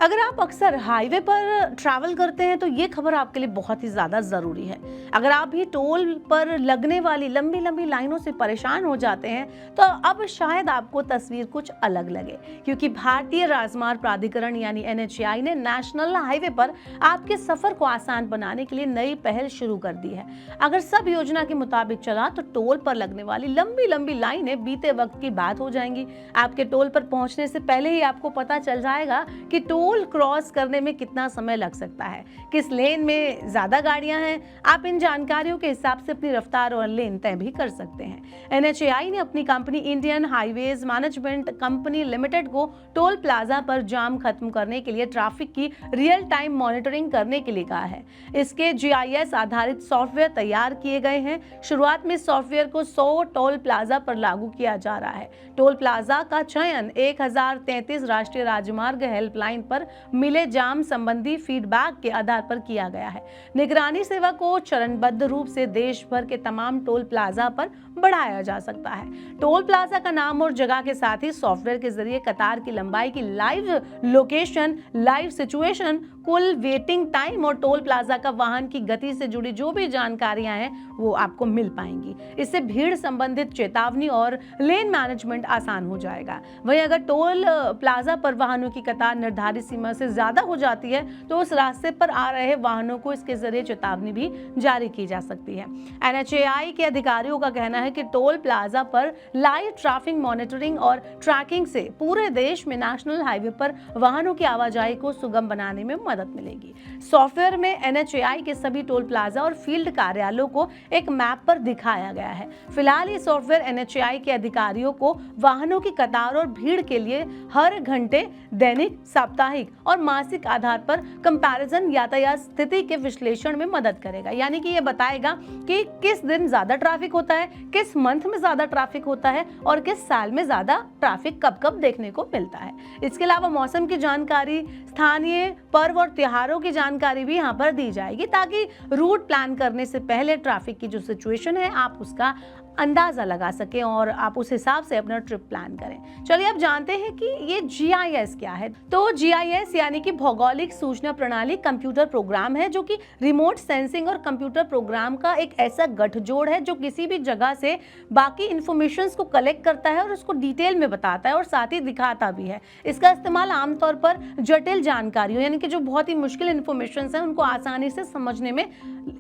अगर आप अक्सर हाईवे पर ट्रैवल करते हैं तो ये खबर आपके लिए बहुत ही ज़्यादा ज़रूरी है। अगर आप भी टोल पर लगने वाली लंबी लंबी लाइनों से परेशान हो जाते हैं तो अब शायद आपको तस्वीर कुछ अलग लगे, क्योंकि भारतीय राजमार्ग प्राधिकरण यानी NHAI ने नेशनल हाईवे पर आपके सफ़र को आसान बनाने के लिए नई पहल शुरू कर दी है। अगर सब योजना के मुताबिक चला तो टोल पर लगने वाली लंबी लंबी लाइनें बीते वक्त की बात हो जाएंगी। आपके टोल पर पहुंचने से पहले ही आपको पता चल जाएगा कि टोल क्रॉस करने में कितना समय लग सकता है, किस लेन में ज्यादा गाड़ियां हैं। आप इन जानकारियों के हिसाब से अपनी रफ्तार और लेन तय भी कर सकते हैं। NHAI ने अपनी company Indian highways management company limited को टोल प्लाजा पर जाम खत्म करने के लिए ट्रैफिक की रियल टाइम मॉनिटरिंग करने के लिए कहा है। इसके GIS आधारित सॉफ्टवेयर तैयार किए गए हैं। शुरुआत में सॉफ्टवेयर को 100 टोल प्लाजा पर लागू किया जा रहा है। टोल प्लाजा का चयन 1033 राष्ट्रीय राजमार्ग हेल्पलाइन पर मिले जाम संबंधी फीडबैक के आधार पर किया गया है। निगरानी सेवा को चरणबद्ध रूप से देश भर के तमाम टोल प्लाजा पर बढ़ाया जा सकता है। टोल प्लाजा का नाम और जगह के साथ ही सॉफ्टवेयर के जरिए कतार की लंबाई की लाइव लोकेशन, लाइव सिचुएशन, कुल वेटिंग टाइम और टोल प्लाजा का वाहन की गति से जुड़ी जो भी जानकारियां हैं वो आपको मिल पाएंगी। इससे भीड़ संबंधित चेतावनी और लेन मैनेजमेंट आसान हो जाएगा। वहीं अगर टोल प्लाजा पर वाहनों की कतार निर्धारित सीमा से ज्यादा हो जाती है तो उस रास्ते पर आ रहे वाहनों को इसके जरिए चेतावनी भी जारी की जा सकती है। NHAI के अधिकारियों का कहना है कि टोल प्लाजा पर लाइव ट्रैफिक मॉनिटरिंग और ट्रैकिंग से पूरे देश में नेशनल हाईवे पर वाहनों की आवाजाही को सुगम बनाने में मदद मिलेगी। सॉफ्टवेयर में NHAI के सभी टोल प्लाजा और फील्ड कार्यालयों को एक मैप पर दिखाया गया है। फिलहाल ये सॉफ्टवेयर NHAI के अधिकारियों को वाहनों की कतार और भीड़ के लिए हर घंटे, दैनिक, साप्ताहिक और मासिक आधार पर कंपैरिजन यातायात स्थिति के विश्लेषण में मदद करेगा। यानी कि ये बताएगा कि किस दिन ज्यादा ट्रैफिक होता है, किस मंथ में ज्यादा ट्रैफिक होता है और किस साल में ज्यादा ट्रैफिक कब कब देखने को मिलता है। इसके अलावा मौसम की जानकारी, स्थानीय पर्व और त्योहारों की जानकारी भी यहाँ पर दी जाएगी, ताकि रूट प्लान करने से पहले ट्रैफिक की जो सिचुएशन है आप उसका अंदाजा लगा सकें और आप उस हिसाब से अपना ट्रिप प्लान करें। चलिए अब जानते हैं कि ये GIS क्या है। तो GIS यानी कि भौगोलिक सूचना प्रणाली कंप्यूटर प्रोग्राम है, जो कि रिमोट सेंसिंग और कंप्यूटर प्रोग्राम का एक ऐसा गठजोड़ है जो किसी भी जगह से बाकी इंफॉर्मेशन को कलेक्ट करता है और उसको डिटेल में बताता है और साथ ही दिखाता भी है। इसका इस्तेमाल आमतौर पर जटिल जानकारियों यानी कि जो बहुत ही मुश्किल इंफॉर्मेशन है उनको आसानी से समझने में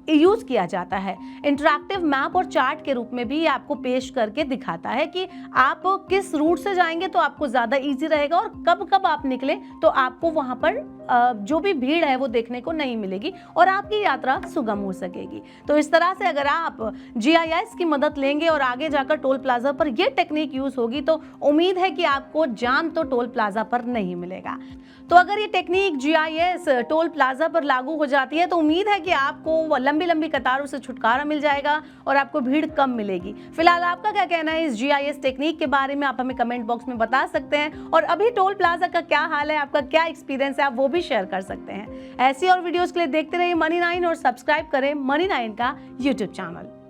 यूज किया जाता है। इंटरैक्टिव मैप और चार्ट के रूप में भी आपको पेश करके दिखाता है कि आप किस रूट से जाएंगे तो आपको ज्यादा इजी रहेगा और कब कब आप निकले तो आपको वहां पर जो भी भीड़ है वो देखने को नहीं मिलेगी और आपकी यात्रा सुगम हो सकेगी। तो इस तरह से अगर आप GIS की मदद लेंगे और आगे जाकर टोल प्लाजा पर यह टेक्निक यूज होगी तो उम्मीद है कि आपको जाम तो टोल प्लाजा पर नहीं मिलेगा। तो अगर ये टेक्निक GIS टोल प्लाजा पर लागू हो जाती है तो उम्मीद है कि आपको लंबी लंबी कतारों से छुटकारा मिल जाएगा और आपको भीड़ कम मिलेगी। फिलहाल आपका क्या कहना है इस GIS टेक्निक के बारे में, आप हमें कमेंट बॉक्स में बता सकते हैं। और अभी टोल प्लाजा का क्या हाल है, आपका क्या एक्सपीरियंस है, आप वो भी शेयर कर सकते हैं। ऐसी और वीडियोस के लिए देखते रहिए Money9 और सब्सक्राइब करें Money9 का YouTube चैनल।